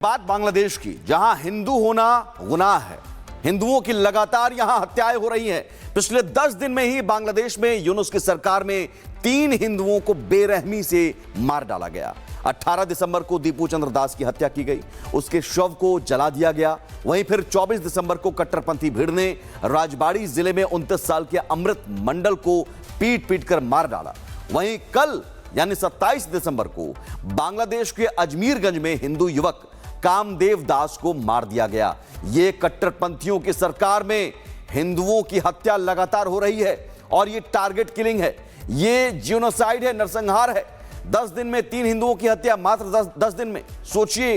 बात बांग्लादेश की, जहां हिंदू होना गुनाह है। हिंदुओं की लगातार यहां हत्याएं हो रही हैं। पिछले 10 दिन में ही बांग्लादेश में यूनुस की सरकार में 3 हिंदुओं को बेरहमी से मार डाला गया। 18 दिसंबर को दीपू चंद्र दास की हत्या की गई, उसके शव को जला दिया गया। वहीं फिर 24 दिसंबर को कट्टरपंथी भीड़ ने राजबाड़ी जिले में 29 साल के अमृत मंडल को पीट पीट कर मार डाला। वहीं कल यानी 27 दिसंबर को बांग्लादेश के अजमीरगंज में हिंदू युवक कामदेव दास को मार दिया गया। यह कट्टरपंथियों की सरकार में हिंदुओं की हत्या लगातार हो रही है और यह टारगेट किलिंग है, यह जिनोसाइड है, नरसंहार है। 10 दिन में 3 हिंदुओं की हत्या, मात्र 10 दिन में। सोचिए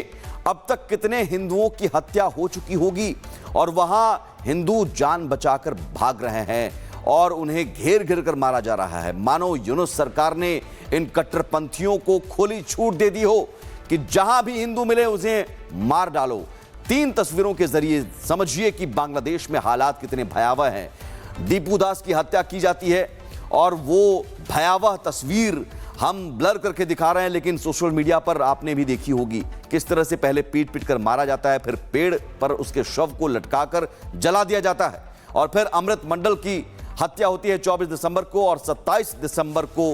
अब तक कितने हिंदुओं की हत्या हो चुकी होगी और वहां हिंदू जान बचाकर भाग रहे हैं और उन्हें घेर घेर कर मारा जा रहा है। मानो यूनुस सरकार ने इन कट्टरपंथियों को खुली छूट दे दी हो कि जहां भी हिंदू मिले उसे मार डालो। 3 तस्वीरों के जरिए समझिए कि बांग्लादेश में हालात कितने भयावह हैं। दीपू दास की हत्या की जाती है और वो भयावह तस्वीर हम ब्लर करके दिखा रहे हैं, लेकिन सोशल मीडिया पर आपने भी देखी होगी किस तरह से पहले पीट पीट कर मारा जाता है, फिर पेड़ पर उसके शव को लटकाकर जला दिया जाता है और फिर अमृत मंडल की हत्या होती है 24 दिसंबर को और 27 दिसंबर को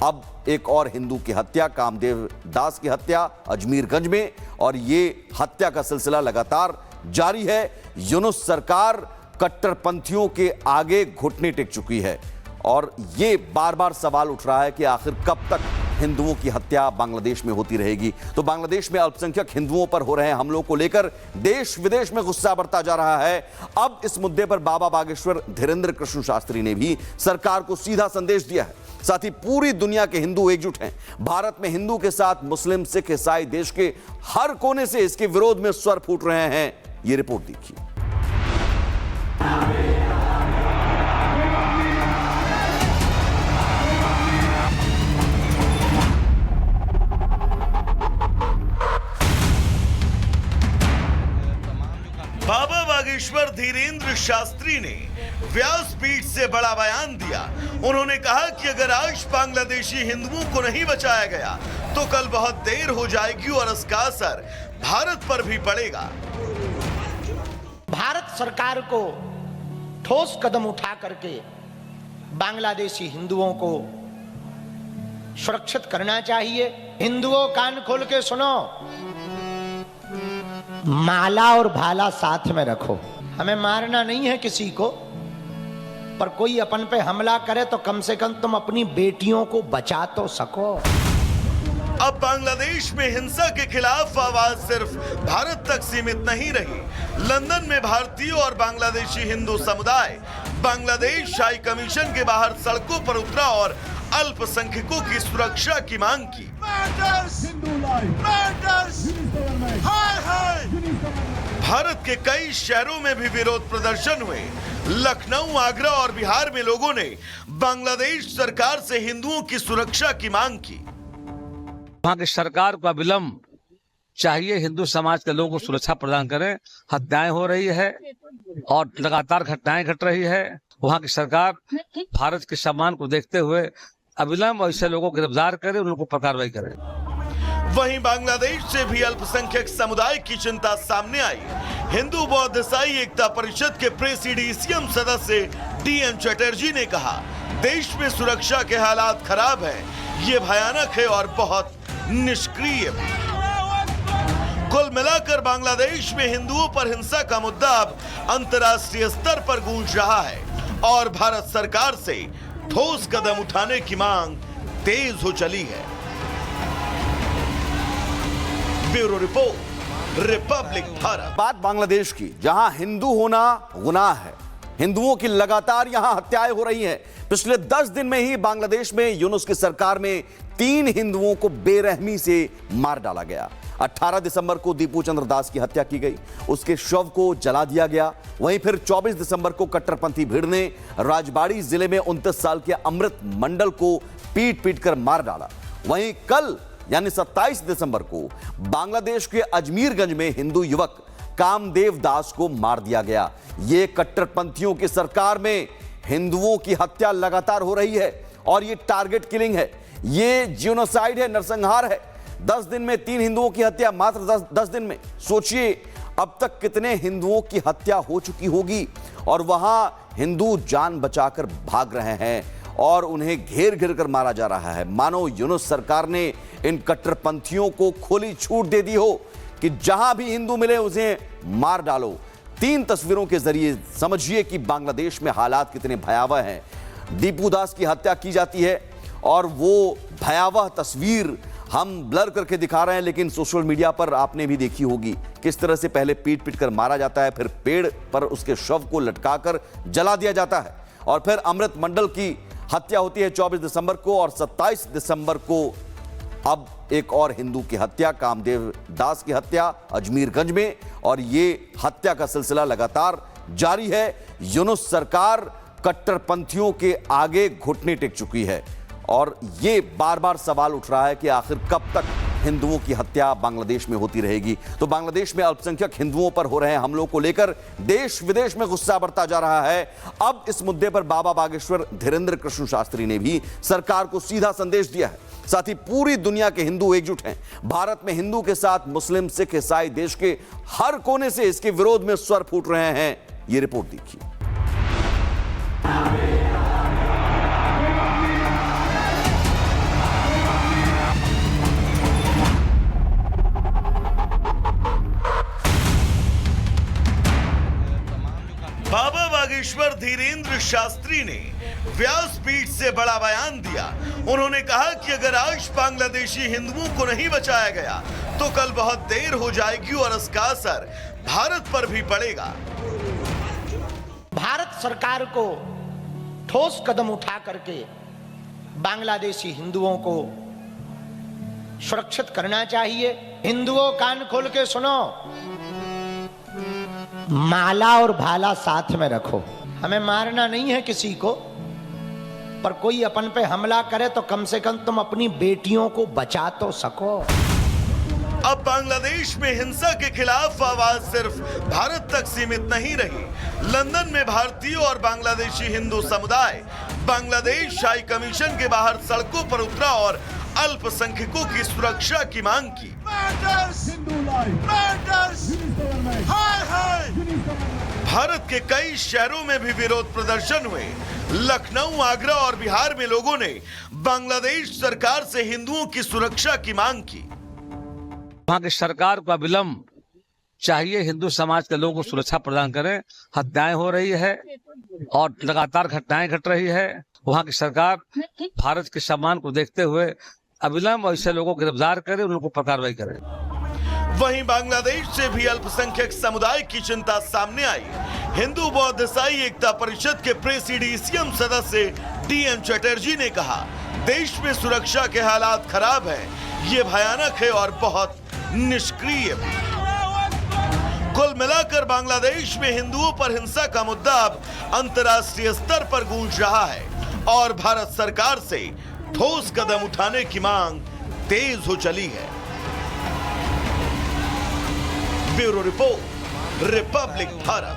अब एक और हिंदू की हत्या, कामदेव दास की हत्या अजमीरगंज में। और ये हत्या का सिलसिला लगातार जारी है। यूनुस सरकार कट्टरपंथियों के आगे घुटने टेक चुकी है और ये बार बार सवाल उठ रहा है कि आखिर कब तक हिंदुओं की हत्या बांग्लादेश में होती रहेगी। तो बांग्लादेश में अल्पसंख्यक हिंदुओं पर हो रहे हमलों को लेकर देश विदेश में गुस्सा बढ़ता जा रहा है। अब इस मुद्दे पर बाबा बागेश्वर धीरेन्द्र कृष्ण शास्त्री ने भी सरकार को सीधा संदेश दिया है। साथ ही पूरी दुनिया के हिंदू एकजुट हैं। भारत में हिंदू के साथ मुस्लिम, सिख, ईसाई देश के हर कोने से इसके विरोध में स्वर फूट रहे हैं। ये रिपोर्ट देखिए। बाबा बागेश्वर धीरेन्द्र शास्त्री ने व्यासपीठ से बड़ा बयान दिया। उन्होंने कहा कि अगर आज बांग्लादेशी हिंदुओं को नहीं बचाया गया तो कल बहुत देर हो जाएगी और इसका असर भारत पर भी पड़ेगा। भारत सरकार को ठोस कदम उठा करके बांग्लादेशी हिंदुओं को सुरक्षित करना चाहिए। हिंदुओं कान खोल के सुनो, माला और भाला साथ में रखो। हमें मारना नहीं है किसी को, पर कोई अपन पे हमला करे तो कम से कम तुम अपनी बेटियों को बचा तो सको। अब बांग्लादेश में हिंसा के खिलाफ आवाज सिर्फ भारत तक सीमित नहीं रही। लंदन में भारतीय और बांग्लादेशी हिंदू समुदाय बांग्लादेश हाई कमीशन के बाहर सड़कों पर उतरा और अल्पसंख्यकों की सुरक्षा की मांग की। भारत के कई शहरों में भी विरोध प्रदर्शन हुए। लखनऊ, आगरा और बिहार में लोगों ने बांग्लादेश सरकार से हिंदुओं की सुरक्षा की मांग की। वहाँ की सरकार को अविलंब चाहिए हिंदू समाज के लोगों को सुरक्षा प्रदान करें। हत्याएं हो रही है और लगातार घटनाएं घट रही है। वहाँ की सरकार भारत के सम्मान को देखते हुए अविलंब ऐसे लोगों को गिरफ्तार करे, उनको पर कार्रवाई करे। वहीं बांग्लादेश से भी अल्पसंख्यक समुदाय की चिंता सामने आई। हिंदू बौद्ध ईसाई एकता परिषद के प्रेसिडियम सदस्य DM चटर्जी ने कहा, देश में सुरक्षा के हालात खराब है, ये भयानक है और बहुत निष्क्रिय भी। कुल मिलाकर बांग्लादेश में हिंदुओं पर हिंसा का मुद्दा अब अंतर्राष्ट्रीय स्तर पर गूंज रहा है और भारत सरकार से ठोस कदम उठाने की मांग तेज हो चली है। Bureau report, Republic Bharat. बात बांग्लादेश की, जहां हिंदू होना गुनाह है। हिंदुओं की लगातार यहां हत्याएं हो रही हैं। पिछले 10 दिन में ही बांग्लादेश में यूनुस की सरकार में 3 हिंदुओं को बेरहमी से मार डाला गया। 18 दिसंबर को दीपू चंद्र दास की हत्या की गई, उसके शव को जला दिया गया। वहीं फिर 24 दिसंबर को कट्टरपंथी भीड़ ने राजबाड़ी जिले में 29 साल के अमृत मंडल को पीट पीट कर मार डाला। वहीं कल यानी 27 दिसंबर को बांग्लादेश के अजमीरगंज में हिंदू युवक कामदेव दास को मार दिया गया। यह कट्टरपंथियों की सरकार में हिंदुओं की हत्या लगातार हो रही है और यह टारगेट किलिंग है, यह जिनोसाइड है, नरसंहार है। 10 दिन में 3 हिंदुओं की हत्या, मात्र 10 दिन में। सोचिए अब तक कितने हिंदुओं की हत्या हो चुकी होगी, और वहां हिंदू जान बचाकर भाग रहे हैं और उन्हें घेर घेर कर मारा जा रहा है। मानो यूनुस सरकार ने इन कट्टरपंथियों को खुली छूट दे दी हो कि जहां भी हिंदू मिले उसे मार डालो। 3 तस्वीरों के जरिए समझिए कि बांग्लादेश में हालात कितने भयावह हैं। दीपू दास की हत्या की जाती है और वो भयावह तस्वीर हम ब्लर करके दिखा रहे हैं, लेकिन सोशल मीडिया पर आपने भी देखी होगी किस तरह से पहले पीट पीट कर मारा जाता है, फिर पेड़ पर उसके शव को लटकाकर जला दिया जाता है, और फिर अमृत मंडल की हत्या होती है 24 दिसंबर को, और 27 दिसंबर को अब एक और हिंदू की हत्या, कामदेव दास की हत्या अजमीरगंज में, और ये हत्या का सिलसिला लगातार जारी है। यूनुस सरकार कट्टरपंथियों के आगे घुटने टेक चुकी है, और ये बार बार सवाल उठ रहा है कि आखिर कब तक हिंदुओं की हत्या बांग्लादेश में होती रहेगी। तो बांग्लादेश में अल्पसंख्यक हिंदुओं पर हो रहे हमलों को लेकर देश विदेश में गुस्सा बढ़ता जा रहा है। अब इस मुद्दे पर बाबा बागेश्वर धीरेन्द्र कृष्ण शास्त्री ने भी सरकार को सीधा संदेश दिया है। साथ ही पूरी दुनिया के हिंदू एकजुट हैं। भारत में हिंदू के साथ मुस्लिम, सिख, ईसाई देश के हर कोने से इसके विरोध में स्वर फूट रहे हैं। ये रिपोर्ट देखिए। बाबा बागेश्वर धीरेन्द्र शास्त्री ने व्यासपीठ से बड़ा बयान दिया। उन्होंने कहा कि अगर आज बांग्लादेशी हिंदुओं को नहीं बचाया गया तो कल बहुत देर हो जाएगी और इसका असर भारत पर भी पड़ेगा। भारत सरकार को ठोस कदम उठा करके बांग्लादेशी हिंदुओं को सुरक्षित करना चाहिए। हिंदुओं कान खोल के सुनो, माला और भाला साथ में रखो। हमें मारना नहीं है किसी को, पर कोई अपन पे हमला करे तो कम से कम तुम अपनी बेटियों को बचा तो सको। अब बांग्लादेश में हिंसा के खिलाफ आवाज सिर्फ भारत तक सीमित नहीं रही। लंदन में भारतीय और बांग्लादेशी हिंदू समुदाय बांग्लादेश हाई कमीशन के बाहर सड़कों पर उतरा और अल्पसंख्यकों की सुरक्षा की मांग की। भारत के कई शहरों में भी विरोध प्रदर्शन हुए। लखनऊ, आगरा और बिहार में लोगों ने बांग्लादेश सरकार से हिंदुओं की सुरक्षा की मांग की। वहां की सरकार को अविलंब चाहिए हिंदू समाज के लोगों को सुरक्षा प्रदान करें। हत्याएं हो रही है और लगातार घटनाएं घट रही है। वहां की सरकार भारत के सम्मान को देखते हुए अविलंब ऐसे लोगों को गिरफ्तार करे, उनको पर कार्रवाई करे। वहीं बांग्लादेश से भी अल्पसंख्यक समुदाय की चिंता सामने आई। हिंदू बौद्ध ईसाई एकता परिषद के प्रेसिडियम सदस्य DM चटर्जी ने कहा, देश में सुरक्षा के हालात खराब है, ये भयानक है और बहुत निष्क्रिय भी। कुल मिलाकर बांग्लादेश में हिंदुओं पर हिंसा का मुद्दा अब अंतर्राष्ट्रीय स्तर पर गूंज रहा है और भारत सरकार से ठोस कदम उठाने की मांग तेज हो चली है। Bureau report, Republic Bharat.